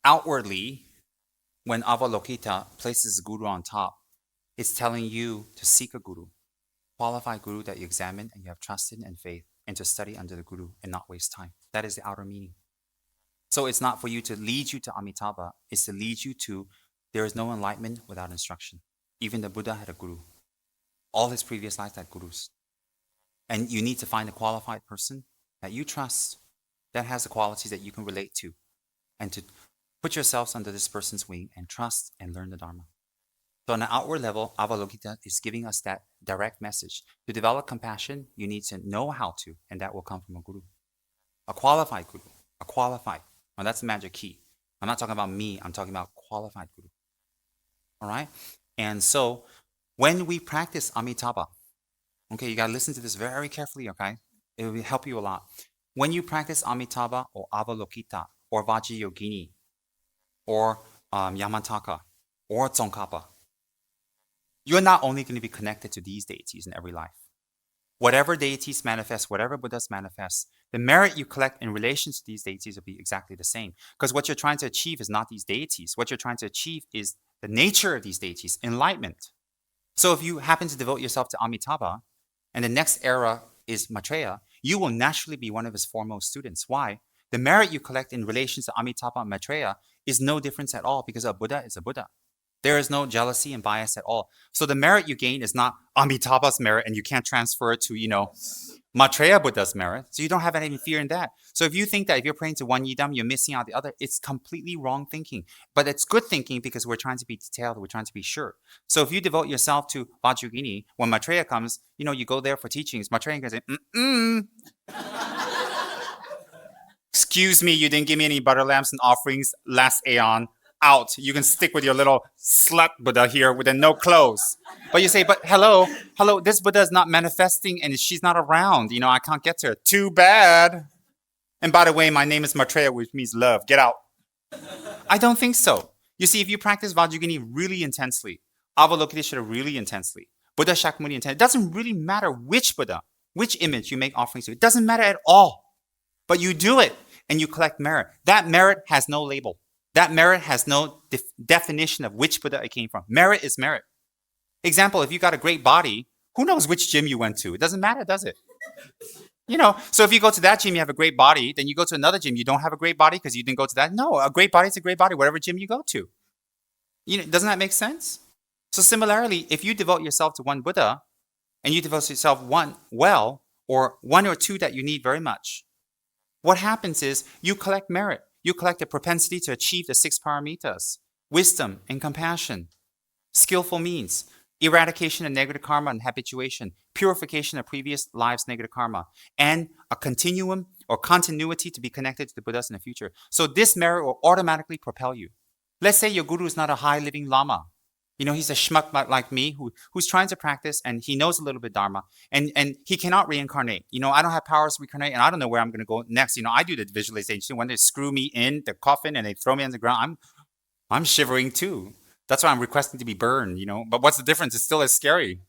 outwardly, when Avalokita places guru on top, it's telling you to seek a guru, qualified guru that you examine and you have trust in and faith, and to study under the guru and not waste time. That is the outer meaning. So it's not for you to lead you to Amitabha, it's to lead you to there is no enlightenment without instruction. Even the Buddha had a guru. All his previous lives had gurus. And you need to find a qualified person that you trust, that has the qualities that you can relate to, and to put yourselves under this person's wing and trust and learn the Dharma. So on an outward level, Avalokita is giving us that direct message. To develop compassion, you need to know how to, and that will come from a guru. A qualified guru. A qualified. Now that's the magic key. I'm not talking about me, I'm talking about qualified guru. All right? And so when we practice Amitabha, okay, you got to listen to this very carefully, okay? It will help you a lot. When you practice Amitabha or Avalokita or Vajrayogini or Yamataka or Tsongkhapa, you're not only going to be connected to these deities in every life. Whatever deities manifest, whatever Buddhas manifest, the merit you collect in relation to these deities will be exactly the same. Because what you're trying to achieve is not these deities. What you're trying to achieve is the nature of these deities, enlightenment. So if you happen to devote yourself to Amitabha, and the next era is Maitreya, you will naturally be one of his foremost students. Why? The merit you collect in relation to Amitabha and Maitreya is no difference at all because a Buddha is a Buddha. There is no jealousy and bias at all. So the merit you gain is not Amitabha's merit and you can't transfer it to, Maitreya Buddha's merit. So you don't have any fear in that. So if you think that if you're praying to one Yidam, you're missing out the other, it's completely wrong thinking. But it's good thinking because we're trying to be detailed. We're trying to be sure. So if you devote yourself to Vajrayogini, when Maitreya comes, you go there for teachings. Maitreya can say, excuse me, you didn't give me any butter lamps and offerings last aeon. Out. You can stick with your little slut Buddha here with no clothes. But you say, but hello, this Buddha is not manifesting and she's not around. I can't get to her. Too bad. And by the way, my name is Maitreya, which means love. Get out. I don't think so. You see, if you practice Vajrayogini really intensely, Avalokiteshvara really intensely, Buddha Shakyamuni intensely, it doesn't really matter which Buddha, which image you make offerings to. It doesn't matter at all. But you do it and you collect merit. That merit has no label. That merit has no definition of which Buddha it came from. Merit is merit. Example, if you got a great body, who knows which gym you went to? It doesn't matter, does it? So if you go to that gym, you have a great body. Then you go to another gym, you don't have a great body because you didn't go to that. No, a great body is a great body, whatever gym you go to. Doesn't that make sense? So similarly, if you devote yourself to one Buddha and you devote yourself one well, or one or two that you need very much, what happens is you collect merit. You collect a propensity to achieve the 6 paramitas, wisdom and compassion, skillful means, eradication of negative karma and habituation, purification of previous lives' negative karma, and a continuum or continuity to be connected to the Buddhas in the future. So this merit will automatically propel you. Let's say your guru is not a high living lama. He's a schmuck like me who's trying to practice and he knows a little bit Dharma and he cannot reincarnate. I don't have powers to reincarnate and I don't know where I'm going to go next. I do the visualization. When they screw me in the coffin and they throw me on the ground, I'm shivering too. That's why I'm requesting to be burned, But what's the difference? It's still as scary.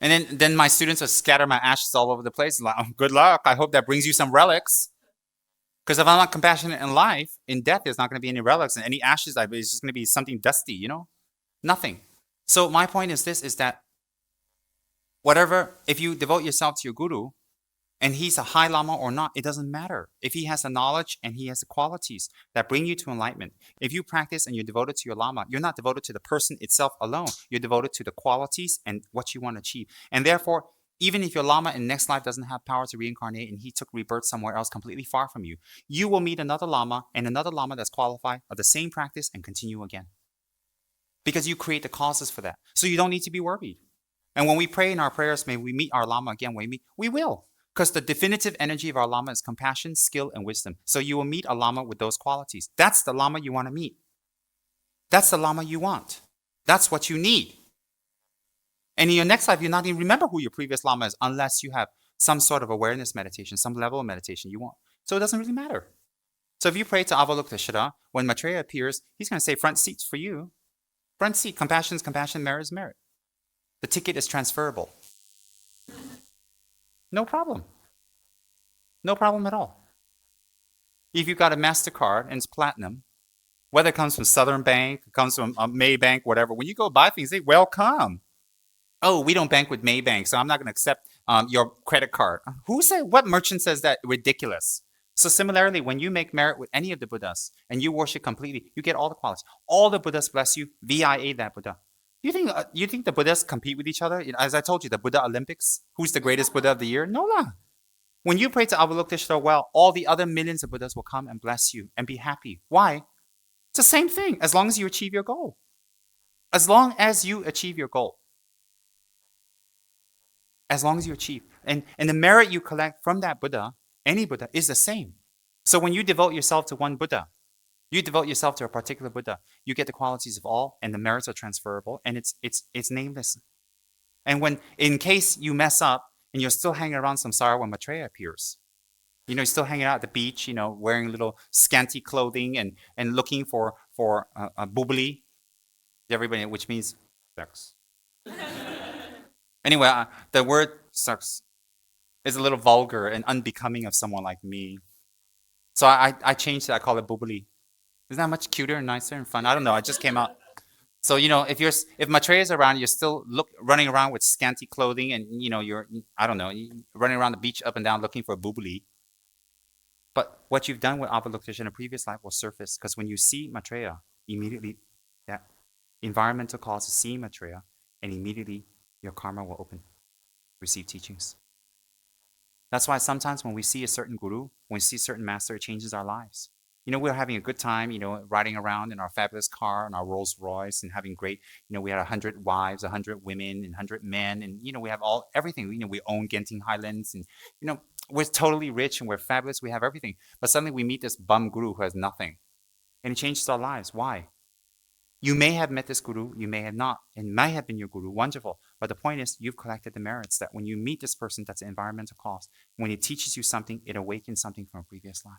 And then my students will scatter my ashes all over the place. Like, oh, good luck. I hope that brings you some relics. Because if I'm not compassionate in life, in death, there's not going to be any relics and any ashes. It's just going to be something dusty, Nothing. So my point is this, is that if you devote yourself to your guru, and he's a high lama or not, it doesn't matter. If he has the knowledge and he has the qualities that bring you to enlightenment, if you practice and you're devoted to your lama, you're not devoted to the person itself alone. You're devoted to the qualities and what you want to achieve. And therefore, even if your lama in next life doesn't have power to reincarnate and he took rebirth somewhere else completely far from you, you will meet another lama that's qualified of the same practice and continue again. Because you create the causes for that. So you don't need to be worried. And when we pray in our prayers, may we meet our lama again, we will. Because the definitive energy of our lama is compassion, skill, and wisdom. So you will meet a lama with those qualities. That's the lama you want to meet. That's the lama you want. That's what you need. And in your next life, you're not even remember who your previous lama is unless you have some sort of awareness meditation, some level of meditation you want. So it doesn't really matter. So if you pray to Avalokiteshvara, when Maitreya appears, he's going to say, front seats for you. Front seat, compassion is compassion, merit is merit. The ticket is transferable. No problem. No problem at all. If you've got a MasterCard and it's platinum, whether it comes from Southern Bank, it comes from Maybank, whatever, when you go buy things, they welcome. Oh, we don't bank with Maybank, so I'm not going to accept your credit card. What merchant says that? Ridiculous. So similarly, when you make merit with any of the Buddhas and you worship completely, you get all the qualities. All the Buddhas bless you via that Buddha. You think the Buddhas compete with each other? As I told you, the Buddha Olympics. Who's the greatest Buddha of the year? No lah. When you pray to Avalokiteshvara well, all the other millions of Buddhas will come and bless you and be happy. Why? It's the same thing. As long as you achieve your goal. As long as you achieve your goal. As long as you achieve. And the merit you collect from that Buddha, any Buddha, is the same. So when you devote yourself to one Buddha, you devote yourself to a particular Buddha, you get the qualities of all, and the merits are transferable, and it's nameless. And when, in case you mess up, and you're still hanging around samsara when Maitreya appears, you're still hanging out at the beach, wearing little scanty clothing and looking for a bubli, everybody, which means sex. Anyway, the word sex is a little vulgar and unbecoming of someone like me. So I changed it. I call it bubli. Isn't that much cuter and nicer and fun? I don't know. It just came out. So if Maitreya is around, you're still running around with scanty clothing, and you're running around the beach up and down looking for a bubli. But what you've done with Avalokiteshvara in a previous life will surface, because when you see Maitreya, immediately that environmental cause is seeing Maitreya, and immediately your karma will open, receive teachings. That's why sometimes when we see a certain guru, when we see a certain master, it changes our lives. We're having a good time, riding around in our fabulous car and our Rolls Royce and having great, we had 100 wives, 100 women, and 100 men, and, we have everything. We own Genting Highlands, and, we're totally rich and we're fabulous. We have everything. But suddenly we meet this bum guru who has nothing. And it changes our lives. Why? You may have met this guru, you may have not. It might have been your guru, wonderful. But the point is, you've collected the merits that when you meet this person, that's an environmental cause. When it teaches you something, it awakens something from a previous life.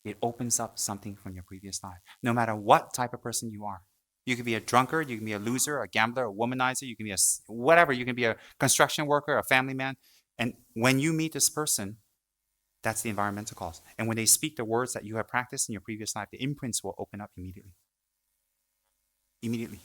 It opens up something from your previous life. No matter what type of person you are. You can be a drunkard, you can be a loser, a gambler, a womanizer, you can be whatever. You can be a construction worker, a family man. And when you meet this person, that's the environmental cause. And when they speak the words that you have practiced in your previous life, the imprints will open up immediately. Immediately.